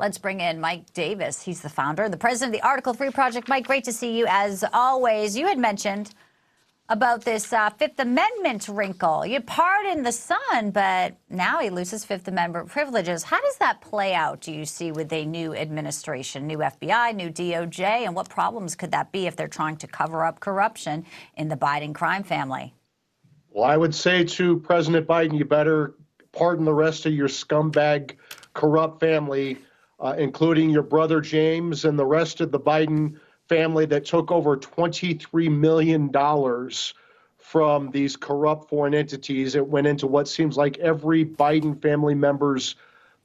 Let's bring in Mike Davis. He's the founder and the president of the Article 3 Project. Mike, great to see you as always. You had mentioned about this Fifth Amendment wrinkle. You pardon the son, but now he loses Fifth Amendment privileges. How does that play out, do you see, with a new administration, new FBI, new DOJ, and what problems could that be if they're trying to cover up corruption in the Biden crime family? Well, I would say to President Biden, you better pardon the rest of your scumbag, corrupt family, including your brother James and the rest of the Biden family that took over $23 million from these corrupt foreign entities. It went into what seems like every Biden family member's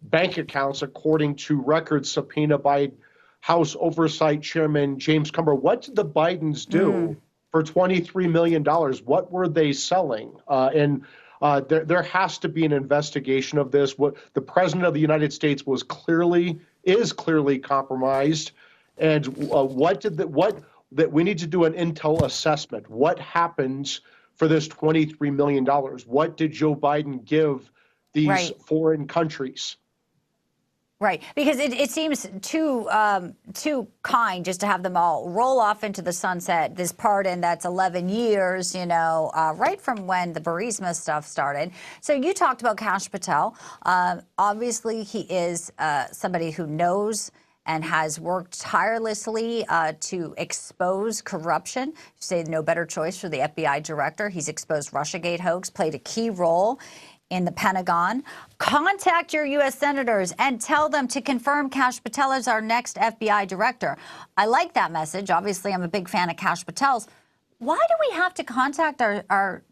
bank accounts, according to records subpoenaed by House Oversight Chairman James Comer. What did the Bidens do for $23 million? What were they selling? There has to be an investigation of this. What the president of the United States is clearly compromised. And that we need to do an intel assessment. What happens for this $23 million? What did Joe Biden give these foreign countries? Right, because it seems too kind just to have them all roll off into the sunset. This pardon that's 11 years, right from when the Burisma stuff started. So you talked about Kash Patel. Obviously, he is somebody who knows and has worked tirelessly to expose corruption. You say no better choice for the FBI director. He's exposed Russiagate hoax, played a key role in the Pentagon. Contact your U.S. senators and tell them to confirm Kash Patel as our next FBI director. I like that message. Obviously, I'm a big fan of Kash Patel's. Why do we have to contact our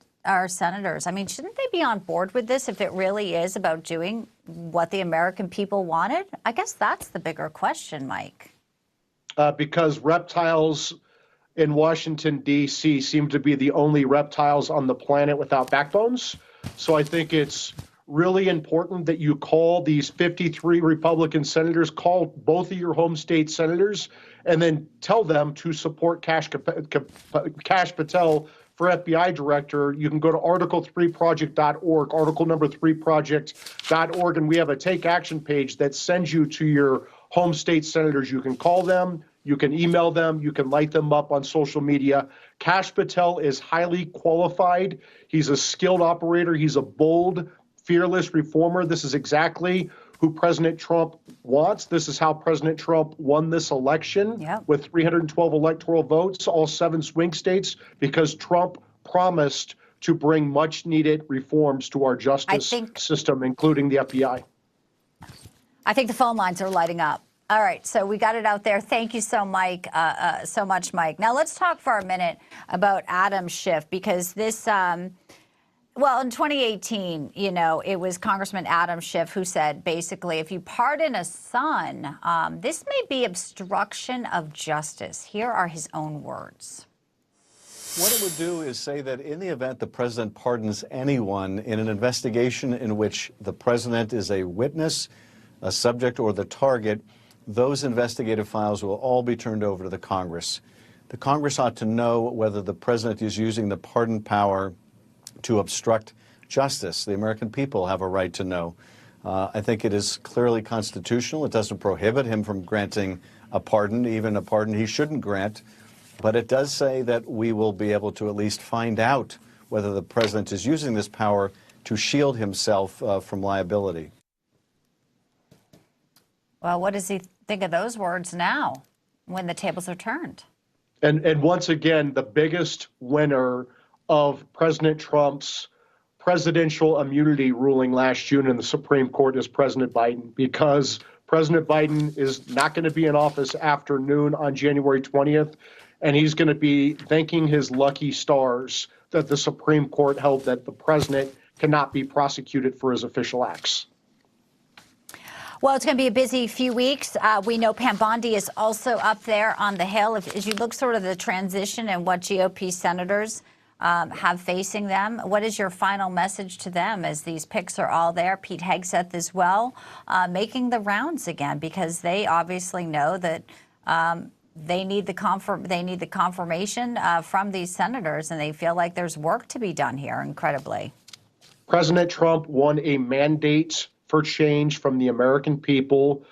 senators? I mean, shouldn't they be on board with this if it really is about doing what the American people wanted? I guess that's the bigger question, Mike. Because reptiles in Washington, D.C. seem to be the only reptiles on the planet without backbones. So I think it's really important that you call these 53 Republican senators, call both of your home state senators, and then tell them to support Kash Patel for FBI director. You can go to article3project.org, article number 3project.org, and we have a take action page that sends you to your home state senators. You can call them, you can email them, you can light them up on social media. Kash Patel is highly qualified. He's a skilled operator. He's a bold, fearless reformer. This is exactly who President Trump wants. This is how President Trump won this election with 312 electoral votes, all 7 swing states, because Trump promised to bring much needed reforms to our justice system, including the FBI. I think the phone lines are lighting up. All right, so we got it out there. Thank you so much, Mike. Now let's talk for a minute about Adam Schiff, because this, well, in 2018, it was Congressman Adam Schiff who said, basically, if you pardon a son, this may be obstruction of justice. Here are his own words. What it would do is say that in the event the president pardons anyone in an investigation in which the president is a witness, a subject, or the target, those investigative files will all be turned over to the Congress. The Congress ought to know whether the president is using the pardon power to obstruct justice. The American people have a right to know. I think it is clearly constitutional. It doesn't prohibit him from granting a pardon, even a pardon he shouldn't grant. But it does say that we will be able to at least find out whether the president is using this power to shield himself from liability. Well, what does he think of those words now when the tables are turned? And once again, the biggest winner of President Trump's presidential immunity ruling last June in the Supreme Court is President Biden, because President Biden is not going to be in office after noon on January 20th, and he's going to be thanking his lucky stars that the Supreme Court held that the president cannot be prosecuted for his official acts. Well, it's going to be a busy few weeks. We know Pam Bondi is also up there on the Hill. As you look sort of the transition and what GOP senators have facing them, what is your final message to them as these picks are all there? Pete Hegseth as well, making the rounds again, because they obviously know that they need the confirmation from these senators, and they feel like there's work to be done here, incredibly. President Trump won a mandate for change from the American people.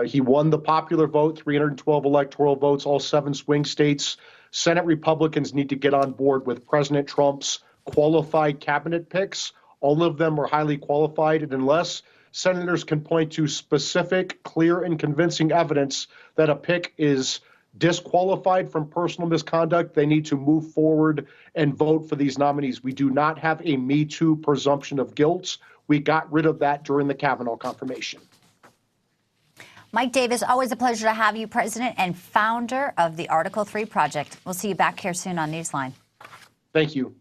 He won the popular vote, 312 electoral votes, all 7 swing states. Senate Republicans need to get on board with President Trump's qualified cabinet picks. All of them are highly qualified, and unless senators can point to specific, clear, and convincing evidence that a pick is disqualified from personal misconduct, they need to move forward and vote for these nominees. We do not have a Me Too presumption of guilt. We got rid of that during the Kavanaugh confirmation. Mike Davis, always a pleasure to have you, President and founder of the Article 3 Project. We'll see you back here soon on Newsline. Thank you.